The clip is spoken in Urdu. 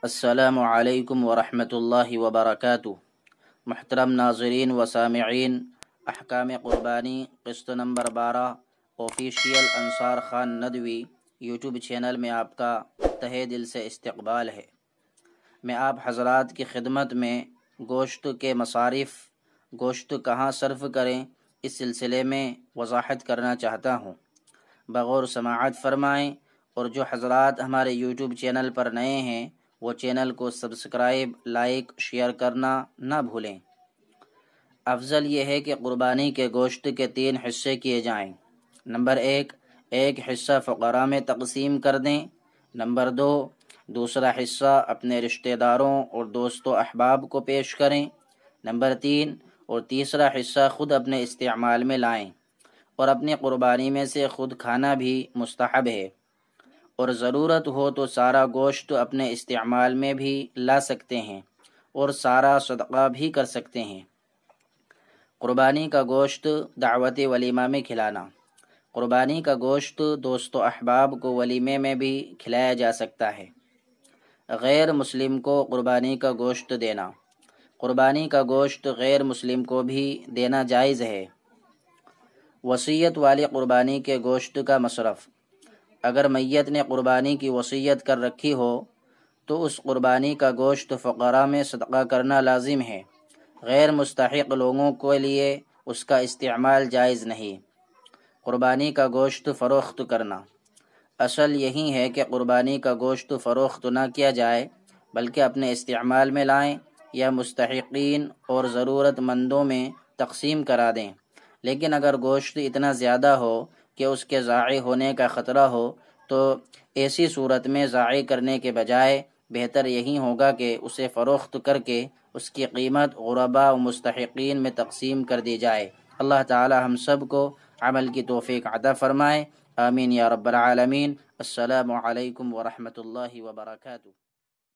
السلام علیکم ورحمۃ اللہ وبرکاتہ۔ محترم ناظرین و سامعین، احکام قربانی قسط نمبر 12 آفیشیل انصار خان ندوی یوٹیوب چینل میں آپ کا تہہ دل سے استقبال ہے۔ میں آپ حضرات کی خدمت میں گوشت کے مصارف، گوشت کہاں صرف کریں، اس سلسلے میں وضاحت کرنا چاہتا ہوں۔ بغور سماعت فرمائیں، اور جو حضرات ہمارے یوٹیوب چینل پر نئے ہیں وہ چینل کو سبسکرائب، لائک، شیئر کرنا نہ بھولیں۔ افضل یہ ہے کہ قربانی کے گوشت کے 3 حصے کیے جائیں۔ نمبر 1، ایک حصہ فقراء میں تقسیم کر دیں۔ نمبر 2، دوسرا حصہ اپنے رشتہ داروں اور دوست و احباب کو پیش کریں۔ نمبر 3، اور تیسرا حصہ خود اپنے استعمال میں لائیں، اور اپنی قربانی میں سے خود کھانا بھی مستحب ہے، اور ضرورت ہو تو سارا گوشت اپنے استعمال میں بھی لا سکتے ہیں اور سارا صدقہ بھی کر سکتے ہیں۔ قربانی کا گوشت دعوت ولیمہ میں کھلانا۔ قربانی کا گوشت دوست و احباب کو ولیمے میں بھی کھلایا جا سکتا ہے۔ غیر مسلم کو قربانی کا گوشت دینا۔ قربانی کا گوشت غیر مسلم کو بھی دینا جائز ہے۔ وصیت والی قربانی کے گوشت کا مصرف۔ اگر میت نے قربانی کی وصیت کر رکھی ہو تو اس قربانی کا گوشت فقراء میں صدقہ کرنا لازم ہے۔ غیر مستحق لوگوں کے لیے اس کا استعمال جائز نہیں۔ قربانی کا گوشت فروخت کرنا۔ اصل یہی ہے کہ قربانی کا گوشت فروخت نہ کیا جائے، بلکہ اپنے استعمال میں لائیں یا مستحقین اور ضرورت مندوں میں تقسیم کرا دیں۔ لیکن اگر گوشت اتنا زیادہ ہو کہ اس کے ضائع ہونے کا خطرہ ہو تو ایسی صورت میں ضائع کرنے کے بجائے بہتر یہی ہوگا کہ اسے فروخت کر کے اس کی قیمت غرباء و مستحقین میں تقسیم کر دی جائے۔ اللہ تعالی ہم سب کو عمل کی توفیق عطا فرمائے، آمین یا رب العالمین۔ السلام علیکم ورحمۃ اللہ وبرکاتہ۔